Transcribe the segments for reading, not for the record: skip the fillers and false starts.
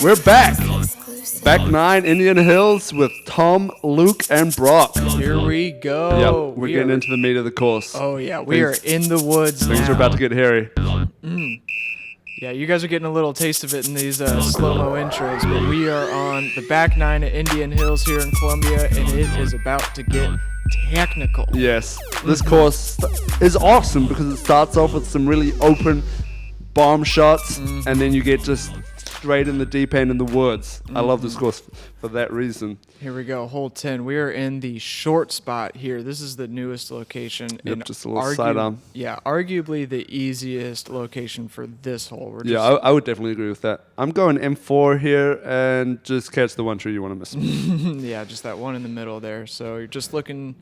We're back. Back 9 Indian Hills with Tom, Luke, and Brock. Here we go. Yep, we're getting into the meat of the course. Oh, yeah. We are in the woods Things now. are about to get hairy. Yeah, you guys are getting a little taste of it in these slow-mo intros, but we are on the back 9 at Indian Hills here in Columbia, and it is about to get technical. Yes, this course is awesome because it starts off with some really open bomb shots, and then you get just straight in the deep end in the woods. I love this course for that reason. Here we go, hole 10. We are in the short spot here. This is the newest location. Yep, and just a little sidearm. Yeah, arguably the easiest location for this hole. I would definitely agree with that. I'm going M4 here and just catch the one tree you want to miss. Yeah, just that one in the middle there. So you're just looking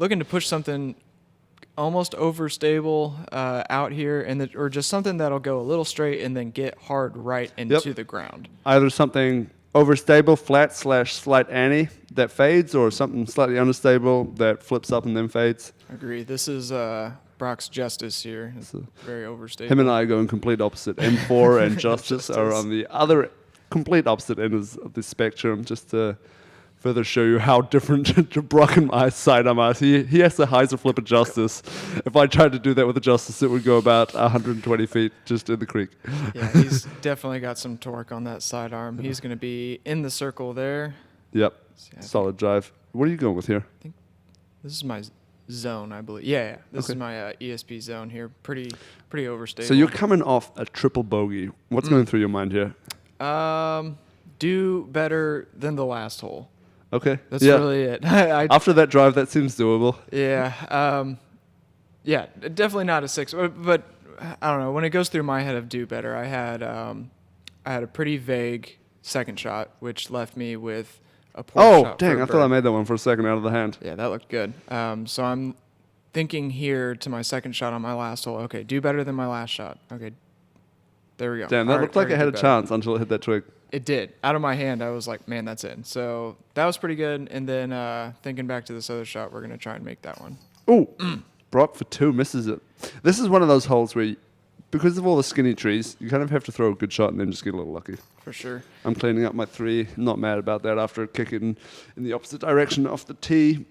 to push something almost overstable out here, or just something that'll go a little straight and then get hard right into the ground. Either something overstable, flat / slight ante that fades, or something slightly unstable that flips up and then fades. I agree. This is Brock's Justice here. It's very overstable. Him and I go in complete opposite. M4 and Justice are on the other complete opposite end of the spectrum, just to further show you how different Brock and my sidearm are. He has the hyzer flip of Justice. If I tried to do that with a Justice, it would go about 120 feet just in the creek. Yeah, he's definitely got some torque on that sidearm. He's going to be in the circle there. Yep, Yeah, solid drive. What are you going with here? I think this is my zone, I believe. Yeah. This is my ESP zone here. Pretty overstable. So you're coming off a triple bogey. What's going through your mind here? Do better than the last hole. Okay. That's really it. After that drive, that seems doable. Yeah. Yeah, definitely not a 6. But I don't know. When it goes through my head of do better, I had a pretty vague second shot, which left me with a poor shot. Oh, dang. I thought I made that one for a second out of the hand. Yeah, that looked good. So I'm thinking here to my second shot on my last hole. Okay, do better than my last shot. Okay, there we go. Damn, that looked like it had a chance until it hit that twig. It did. Out of my hand, I was like, man, that's in. So that was pretty good. And then thinking back to this other shot, we're going to try and make that one. Oh, Brock for 2 misses it. This is one of those holes where, because of all the skinny trees, you kind of have to throw a good shot and then just get a little lucky. For sure. I'm cleaning up my 3. Not mad about that after kicking in the opposite direction off the tee.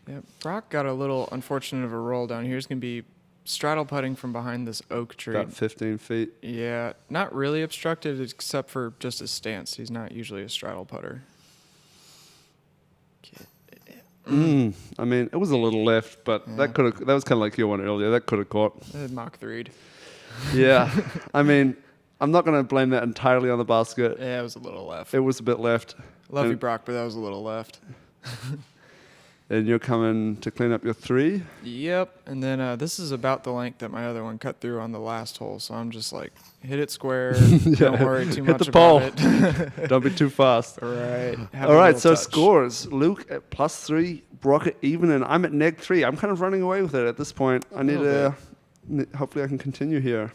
Yeah, Brock got a little unfortunate of a roll down here. He's going to be straddle putting from behind this oak tree. About 15 feet. Yeah, not really obstructed except for just his stance. He's not usually a straddle putter. I mean, it was a little left, but that was kind of like your one earlier. That could have caught. Mach 3'd. Yeah. I mean, I'm not going to blame that entirely on the basket. Yeah, it was a little left. It was a bit left. Love you, Brock, but that was a little left. And you're coming to clean up your 3? Yep. And then this is about the length that my other one cut through on the last hole. So I'm just like, hit it square. Don't worry too much about it. Don't be too fast. All right. All right, so scores. Luke at +3, Brock at even, and I'm at -3. I'm kind of running away with it at this point. I need to, hopefully I can continue here.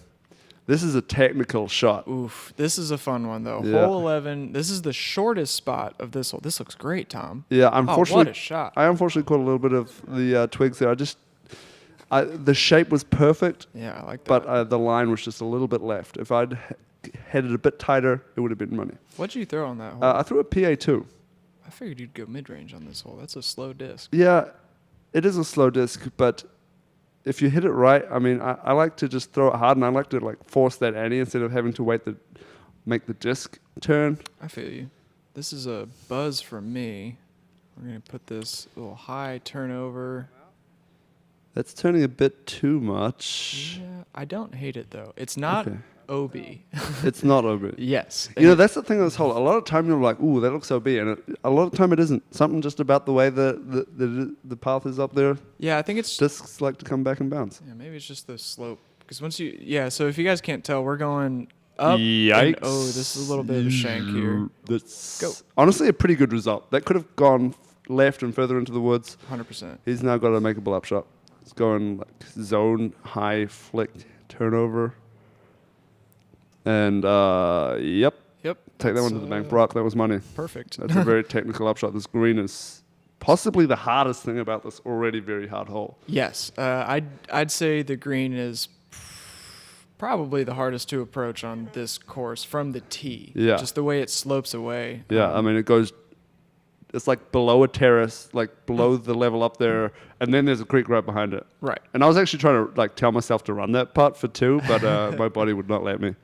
This is a technical shot. Oof. This is a fun one, though. Yeah. Hole 11. This is the shortest spot of this hole. This looks great, Tom. Yeah, unfortunately. What a shot. I unfortunately caught a little bit of the twigs there. The shape was perfect. Yeah, I like that. But the line was just a little bit left. If I'd headed a bit tighter, it would have been money. What'd you throw on that hole? I threw a PA2. I figured you'd go mid-range on this hole. That's a slow disc. Yeah, it is a slow disc, but if you hit it right, I mean, I like to just throw it hard, and I like to force that ante instead of having to make the disc turn. I feel you. This is a buzz from me. We're going to put this little high turnover. That's turning a bit too much. Yeah, I don't hate it, though. It's not OB. It's not OB. Yes. You know, that's the thing of this hole. A lot of time you're like, ooh, that looks OB. And a lot of time it isn't. Something just about the way the path is up there. Yeah, I think it's... Discs like to come back and bounce. Yeah, maybe it's just the slope. Because once you... Yeah, so if you guys can't tell, we're going up. Yikes. And, this is a little bit of a shank here. That's honestly a pretty good result. That could have gone left and further into the woods. 100%. He's now got a makeable up shot. It's going like zone, high, flick, turnover. And, yep. Take that one to the bank. Brock, that was money. Perfect. That's a very technical upshot. This green is possibly the hardest thing about this already very hard hole. Yes. I'd say the green is probably the hardest to approach on this course from the tee. Yeah. Just the way it slopes away. Yeah, I mean, it's like below a terrace, like below the level up there, and then there's a creek right behind it. Right. And I was actually trying to like tell myself to run that putt for 2, but my body would not let me.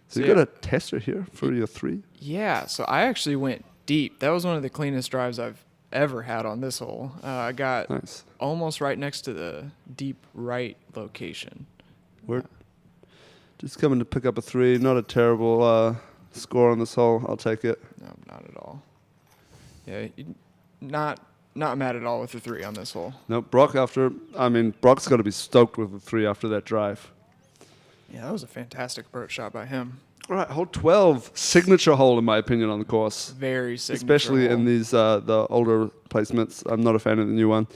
So you Yeah. got a tester here for your 3? Yeah, so I actually went deep. That was one of the cleanest drives I've ever had on this hole. I got Nice. almost right next to the deep right location. We're just coming to pick up a 3. Not a terrible score on this hole. I'll take it. No, not at all. Yeah, not mad at all with the 3 on this hole. No, Brock's got to be stoked with the 3 after that drive. Yeah, that was a fantastic approach shot by him. All right, hole 12, signature hole in my opinion on the course. Very signature Especially hole. in these the older placements. I'm not a fan of the new one.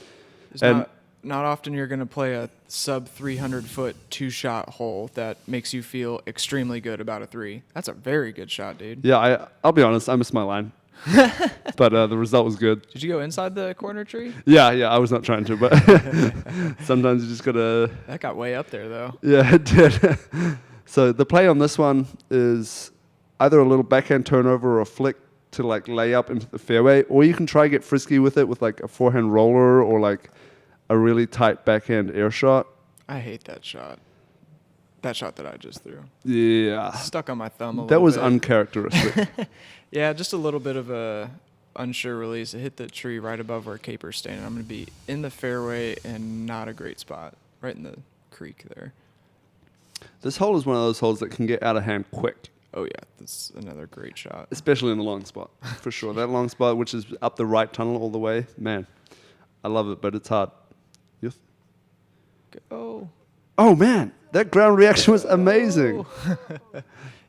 It's and not often you're going to play a sub 300-foot 2-shot hole that makes you feel extremely good about a 3. That's a very good shot, dude. yeah, I'll be honest, I missed my line. But the result was good. Did you go inside the corner tree? Yeah, I was not trying to, but sometimes you just gotta. That got way up there, though. Yeah, it did. So the play on this one is either a little backhand turnover or a flick to like lay up into the fairway, or you can try get frisky with it with like a forehand roller or like a really tight backhand air shot. I hate that shot. That shot that I just threw. Yeah, Stuck on my thumb a little that was bit. uncharacteristic. Yeah, just a little bit of a unsure release. It hit the tree right above where Kaper's standing. I'm going to be in the fairway and not a great spot. Right in the creek there. This hole is one of those holes that can get out of hand quick, Oh, yeah. That's another great shot. especially in the long spot, for sure. That long spot, which is up the right tunnel all the way, man, I love it, but it's hard. You Go. Oh, man, that ground reaction was amazing.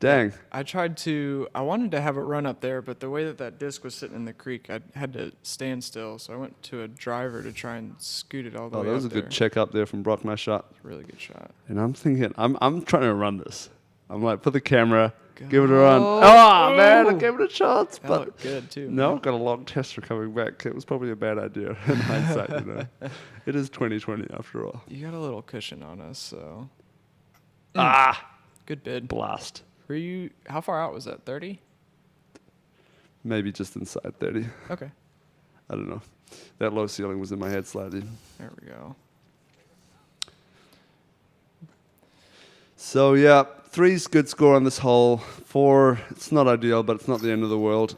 Dang. I wanted to have it run up there, but the way that disc was sitting in the creek, I had to stand still. So I went to a driver to try and scoot it all the Oh, way that was a up there. good check up there from Brock. Nice shot. Really good shot. And I'm thinking, I'm trying to run this. I'm like, put the camera, give it a run. Oh, man, I gave it a chance. That But looked good, too. no, man. I've got a long tester coming back. It was probably a bad idea in hindsight, you know. It is 2020 after all. You got a little cushion on us, so. Good bid. Blast. How far out was that? 30? Maybe just inside 30. Okay. I don't know. That low ceiling was in my head slightly. There we go. So, yeah, 3's good score on this hole. 4, it's not ideal, but it's not the end of the world.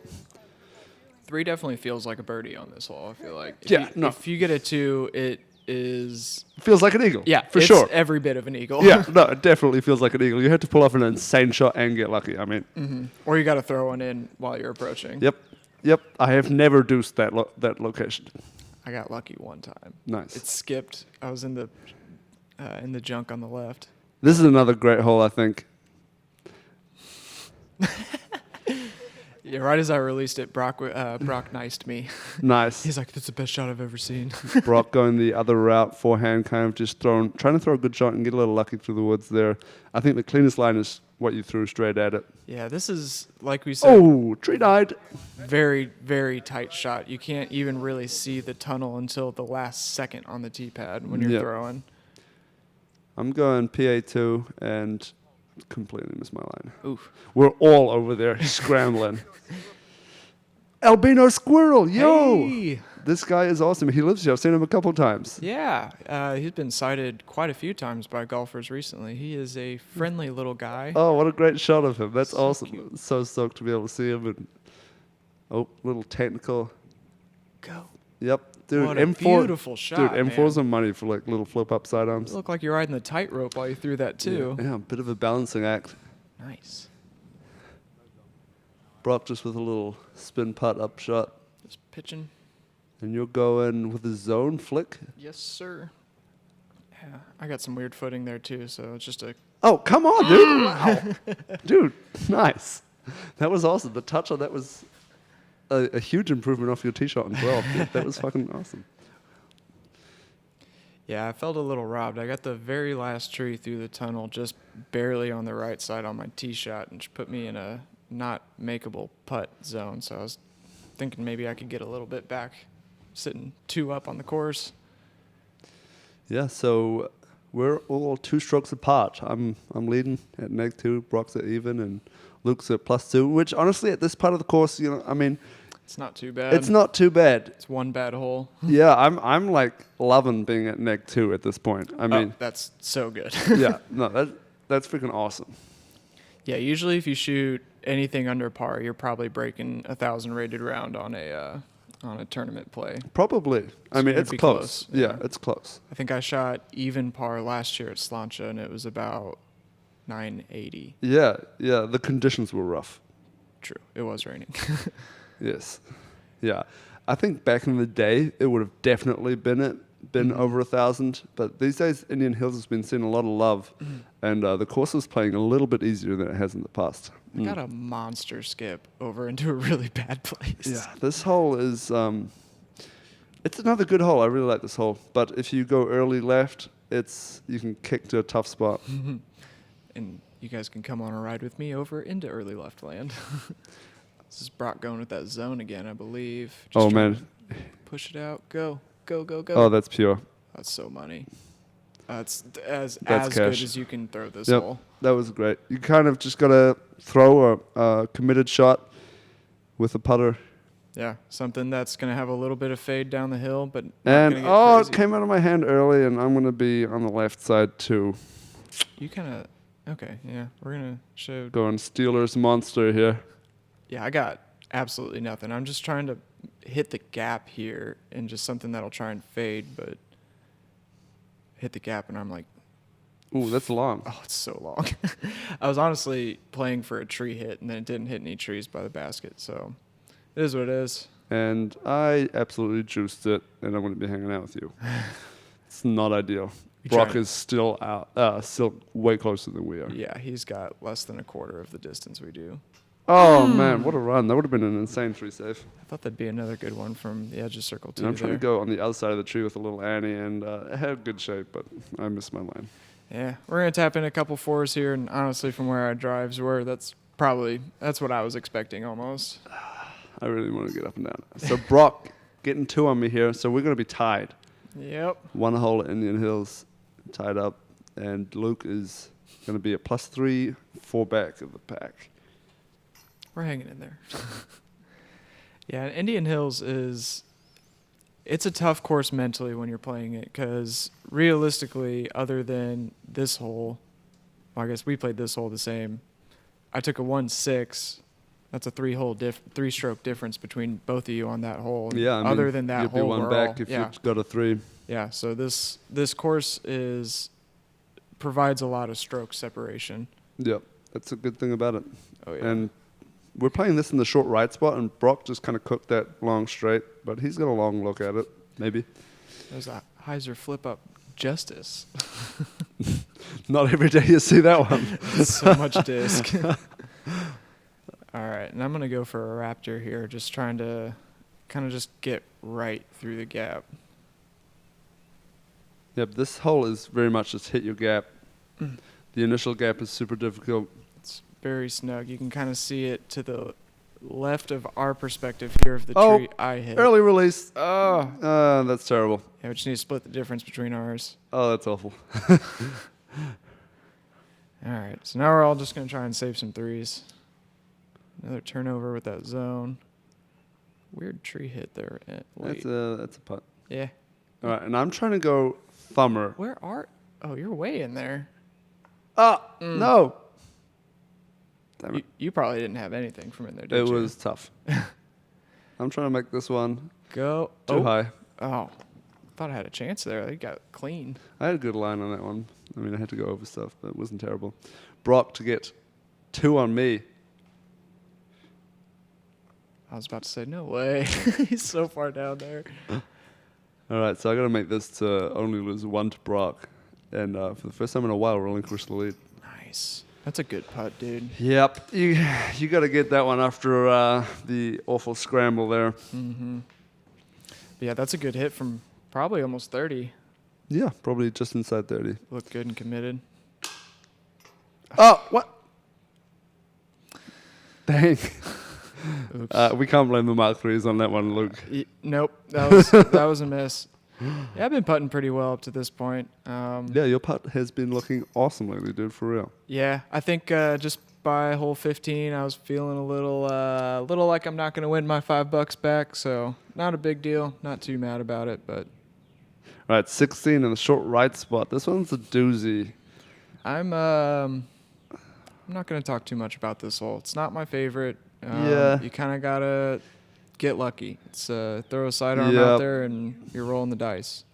3 definitely feels like a birdie on this hole, I feel like. If If you get a 2, it is... Feels like an eagle. Yeah, for it's sure. every bit of an eagle. Yeah, no, it definitely feels like an eagle. You had to pull off an insane shot and get lucky. I mean, Or you got to throw one in while you're approaching. Yep. I have never deuced that location. I got lucky one time. Nice. It skipped. I was in the junk on the left. This is another great hole, I think. Yeah, right as I released it, Brock niced me. Nice. He's like, "That's the best shot I've ever seen." Brock going the other route, forehand, kind of just trying to throw a good shot and get a little lucky through the woods there. I think the cleanest line is what you threw straight at it. Yeah, this is, like we said, Oh, tree died. very, very tight shot. You can't even really see the tunnel until the last second on the tee pad when you're Yep. throwing. I'm going PA2 and completely missed my line. Oof. We're all over there scrambling. Albino squirrel, yo! Hey! This guy is awesome. He lives here. I've seen him a couple times. Yeah, he's been sighted quite a few times by golfers recently. He is a friendly little guy. Oh, what a great shot of him. That's So awesome. cute. So stoked to be able to see him. And little technical. Go. Yep. Dude, What a M4. beautiful shot, Dude, M4's man. on money for like little flip up sidearms. You look like you're riding the tightrope while you threw that too. Yeah, a bit of a balancing act. Nice. Brock just with a little spin putt up shot. Just pitching. And you're going with a zone flick. Yes, sir. Yeah, I got some weird footing there too, so it's just a. Oh, come on, dude. Wow. Dude, nice. That was awesome. The touch on that was a huge improvement off your tee shot in 12. Dude. That was fucking awesome. Yeah, I felt a little robbed. I got the very last tree through the tunnel, just barely on the right side on my tee shot, and just put me in a not makeable putt zone. So I was thinking maybe I could get a little bit back, sitting 2 up on the course. Yeah, so we're all 2 strokes apart. I'm leading at -2, Brock's at even, and Luke's at +2. Which honestly, at this part of the course, I mean, it's not too bad. it's not too bad. It's one bad hole. Yeah, I'm like loving being at -2 at this point. I mean, that's so good. yeah, no, that's freaking awesome. Yeah, usually if you shoot anything under par, you're probably breaking 1,000 rated round on a tournament play. Probably. I mean, it's close. Yeah, it's close. I think I shot even par last year at Slancha, and it was about 980. Yeah, the conditions were rough. True, it was raining. Yes. Yeah. I think back in the day, it would have definitely been over 1,000. But these days, Indian Hills has been seeing a lot of love. And the course is playing a little bit easier than it has in the past. I got a monster skip over into a really bad place. Yeah, this hole is... it's another good hole. I really like this hole. But if you go early left, you can kick to a tough spot. And you guys can come on a ride with me over into early left land. This is Brock going with that zone again, I believe. Just man. Push it out. Go. Oh, that's pure. That's so money. That's as cash. good as you can throw this hole. That was great. You kind of just got to throw a committed shot with a putter. Yeah, something that's going to have a little bit of fade down the hill, but it came out of my hand early, and I'm going to be on the left side too. You kind of... Okay, yeah. We're going to show... Going Steelers monster here. Yeah, I got absolutely nothing. I'm just trying to hit the gap here and just something that'll try and fade, but hit the gap and I'm like... Ooh, that's long. Oh, it's so long. I was honestly playing for a tree hit, and then it didn't hit any trees by the basket, so it is what it is. And I absolutely juiced it, and I'm going to be hanging out with you. It's not ideal. Brock is still out, still way closer than we are. Yeah, he's got less than a quarter of the distance we do. Oh, man, what a run. That would have been an insane tree save. I thought that'd be another good one from the edge of circle 2. And I'm trying to go on the other side of the tree with a little Annie, and I had good shape, but I missed my line. Yeah, we're going to tap in a couple 4s here, and honestly, from where our drives were, that's what I was expecting almost. I really want to get up and down. So Brock getting 2 on me here, so we're going to be tied. Yep. 1 hole at Indian Hills, tied up, and Luke is going to be a +3, 4 back of the pack. We're hanging in there. Yeah, Indian Hills it's a tough course mentally when you're playing it, because realistically, other than this hole, well, I guess we played this hole the same. I took a 1-6. That's a 3-stroke difference between both of you on that hole. Yeah, I mean, other than that you'd hole, be 1 back if you got a 3. Yeah, so this course provides a lot of stroke separation. Yep, that's a good thing about it. Oh yeah. And we're playing this in the short right spot, and Brock just kind of cooked that long straight, but he's got a long look at it, maybe. There's a Heiser flip-up justice. Not every day you see that one. So much disc. All right, and I'm going to go for a Raptor here, just trying to kind of just get right through the gap. Yep, this hole is very much just hit your gap. The initial gap is super difficult. It's very snug. You can kind of see it to the left of our perspective here of the tree I hit. Early release. Oh, that's terrible. Yeah, we just need to split the difference between ours. Oh, that's awful. All right, so now we're all just going to try and save some 3s. Another turnover with that zone. Weird tree hit there. Late. That's a putt. Yeah. All right, and I'm trying to go thumber. Oh, you're way in there. No. Damn it. You probably didn't have anything from in there, did It you? was tough. I'm trying to make this one Go. too high. Oh. Thought I had a chance there. They got clean. I had a good line on that one. I mean, I had to go over stuff, but it wasn't terrible. Brock to get 2 on me. I was about to say, no way. He's so far down there. All right, so I got to make this to only lose 1 to Brock. And for the first time in a while, relinquish the lead. Nice. That's a good putt, dude. Yep. You got to get that one after the awful scramble there. Mm-hmm. Yeah, that's a good hit from probably almost 30. Yeah, probably just inside 30. Looked good and committed. Oh, what? Dang. Oops. We can't blame the Mark IIIs on that one, Luke. Nope. That was a miss. Yeah, I've been putting pretty well up to this point. Yeah, your putt has been looking awesome lately, dude, for real. Yeah, I think just by hole 15, I was feeling a little like I'm not going to win my $5 back. So not a big deal. Not too mad about it, but All right, 16 in the short right spot. This one's a doozy. I'm not going to talk too much about this hole. It's not my favorite. Yeah. You kind of got to get lucky. It's throw a sidearm Yep. out there and you're rolling the dice.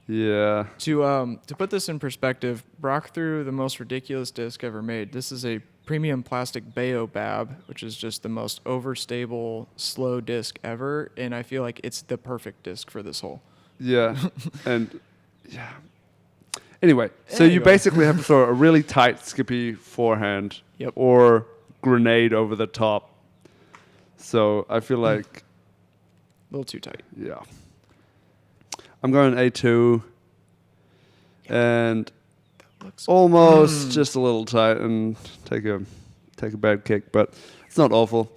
Yeah. To put this in perspective, Brock threw the most ridiculous disc ever made. This is a premium plastic Baobab, which is just the most overstable, slow disc ever, and I feel like it's the perfect disc for this hole. Yeah. And yeah. Anyway, so you basically have to throw a really tight, skippy forehand Yep. or grenade over the top. So I feel like, A little too tight. yeah. I'm going A2 and Looks almost just a little tight and take a bad kick, but it's not awful.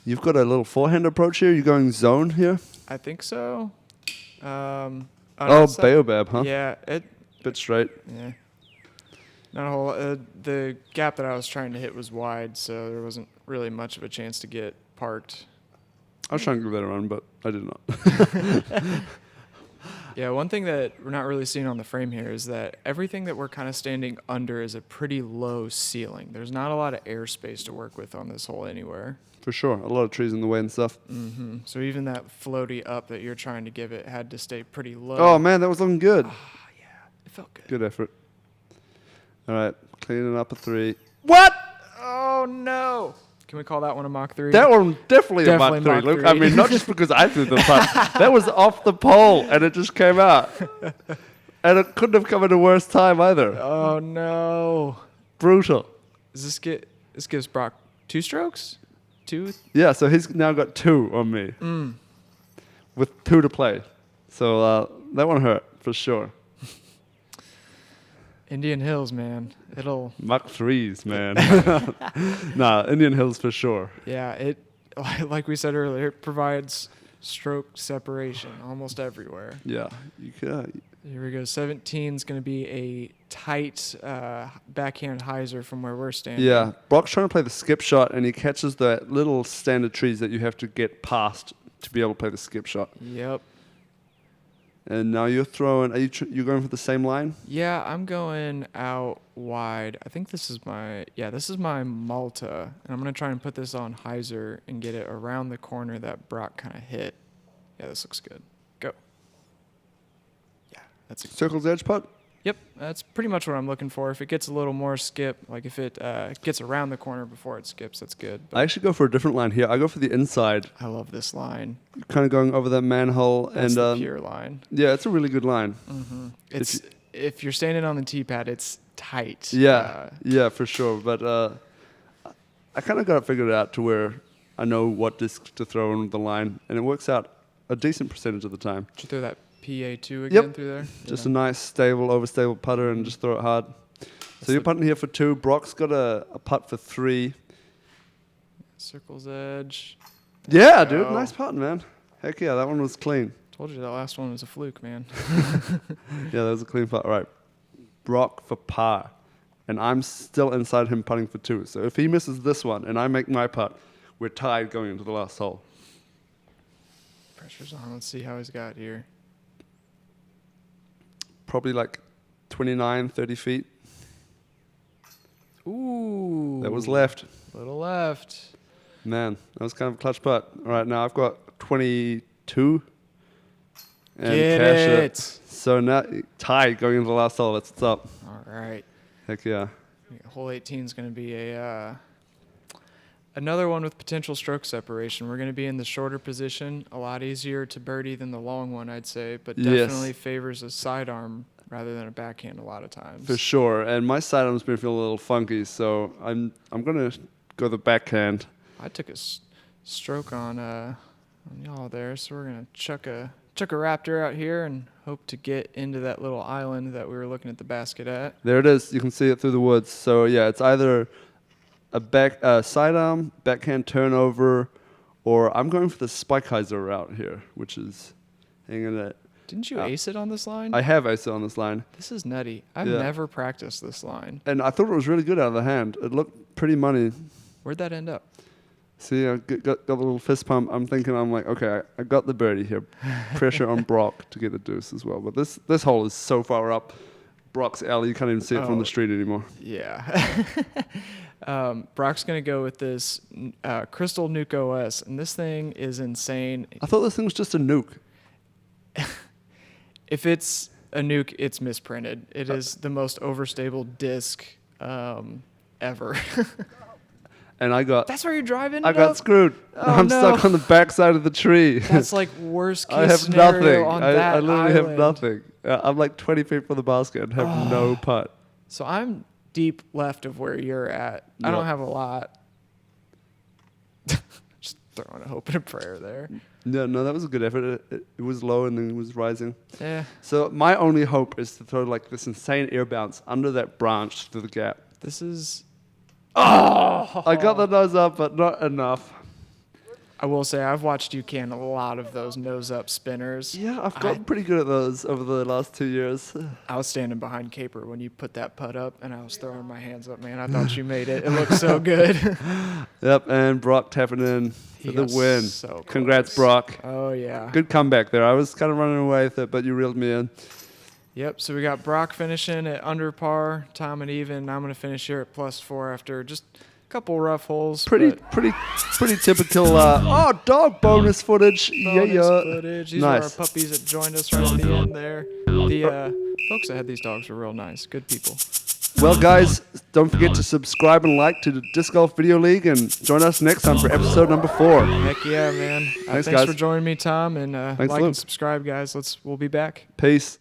You've got a little forehand approach here. You're going zone here? I think so. Oh, it's not- Baobab, huh? Yeah, Bit straight. yeah. Not a whole. The gap that I was trying to hit was wide, so there wasn't really much of a chance to get parked. I was trying to give that a run, but I did not. Yeah, one thing that we're not really seeing on the frame here is that everything that we're kind of standing under is a pretty low ceiling. There's not a lot of airspace to work with on this hole anywhere. For sure. A lot of trees in the way and stuff. So even that floaty up that you're trying to give it had to stay pretty low. Oh, man, that was looking good. It felt good. Good effort. All right, cleaning up a 3. What? Oh, no. Can we call that one a Mach 3? That one definitely a Mach 3, Mach Luke. 3. I mean, not just because I threw the putt. That was off the pole, and it just came out. And it couldn't have come at a worse time either. Oh, no. Brutal. This gives Brock 2 strokes? 2? Yeah, so he's now got 2 on me. With 2 to play. So that one hurt, for sure. Indian Hills, man. It'll... Mach 3s, man. Nah, Indian Hills for sure. Yeah, it, like we said earlier, it provides stroke separation almost everywhere. Yeah. You could, Here we go. 17 is going to be a tight backhand hyzer from where we're standing. yeah. Brock's trying to play the skip shot, and he catches the little standard trees that you have to get past to be able to play the skip shot. Yep. And now you're throwing. Are you going for the same line? Yeah, I'm going out wide. I think this is my Malta. And I'm going to try and put this on hyzer and get it around the corner that Brock kind of hit. Yeah, this looks good. Go. Yeah, that's a Circle's edge putt. Yep, that's pretty much what I'm looking for. If it gets a little more skip, like if it gets around the corner before it skips, that's good. But I actually go for a different line here. I go for the inside, I love this line. kind of going over that manhole. That's and the pure line. yeah, it's a really good line. It's if you're standing on the tee pad, it's tight. Yeah, yeah, for sure. But I kind of got it figured out to where I know what disc to throw in the line, and it works out a decent percentage of the time. Did you throw that PA2 again Yep. through there? Just Yeah. a nice, stable, overstable putter and just throw it hard. So you're putting here for 2. Brock's got a putt for 3. Circle's edge. Yeah, dude. go. Nice putt, man. Heck yeah, that one was clean. Told you that last one was a fluke, man. Yeah, that was a clean putt. All right. Brock for par. And I'm still inside him putting for 2. So if he misses this one and I make my putt, we're tied going into the last hole. Pressure's on. Let's see how he's got here. Probably like 29, 30 feet. Ooh. That was left. Little left. Man, that was kind of a clutch putt. All right, now I've got 22. And Get cash it. So now tied going into the last hole. That's what's up. All right. Heck yeah. Hole 18 is going to be another one with potential stroke separation. We're going to be in the shorter position, a lot easier to birdie than the long one, I'd say, but Yes. definitely favors a sidearm rather than a backhand a lot of times. For sure. And my sidearm's been feeling a little funky, so I'm gonna go the backhand. I took a stroke on y'all there, so we're going to chuck a raptor out here and hope to get into that little island that we were looking at the basket at. There it is. You can see it through the woods. So yeah, it's either a sidearm, backhand turnover, or I'm going for the spike hyzer route here, which is hanging at Didn't you ace it on this line? I have ace it on this line. This is nutty. I've Yeah. never practiced this line. And I thought it was really good out of the hand. It looked pretty money. Where'd that end up? See, I got a little fist pump. I'm like, okay, I got the birdie here. Pressure on Brock to get the deuce as well. But this hole is so far up. Brock's alley, you can't even see it from the street anymore. Yeah. Brock's going to go with this Crystal Nuke OS, and this thing is insane. I thought this thing was just a nuke. If it's a nuke, it's misprinted. It is the most overstable disc ever. And I got... That's where you're driving. I got screwed. Oh, I'm stuck on the back side of the tree. That's like worst case I have scenario nothing. on I that literally island. have nothing. I'm like 20 feet from the basket and have no putt. So I'm deep left of where you're at. I don't have a lot. Just throwing a hope and a prayer there. No, that was a good effort. It was low and then it was rising. Yeah. So my only hope is to throw like this insane air bounce under that branch through the gap. This is... I got the nose up, but not enough. I will say I've watched you can a lot of those nose-up spinners. Yeah, I've gotten pretty good at those over the last 2 years. I was standing behind Kaper when you put that putt up, and I was throwing my hands up, man. I thought you made it. It looked so good. Yep, and Brock tapping in for the got win. so Congrats, close. Brock. Oh, yeah. Good comeback there. I was kind of running away with it, but you reeled me in. Yep, so we got Brock finishing at under par, Tom and even. I'm going to finish here at +4 after just a couple rough holes. Pretty typical. Dog bonus footage. Bonus footage. These Nice. were our puppies that joined us right at the end there. The folks that had these dogs were real nice. Good people. Well, guys, don't forget to subscribe and like to the Disc Golf Video League and join us next time for episode number 4. Heck yeah, man. Thanks, Thanks guys. for joining me, Tom, and like Luke. and subscribe, guys. We'll be back. Peace.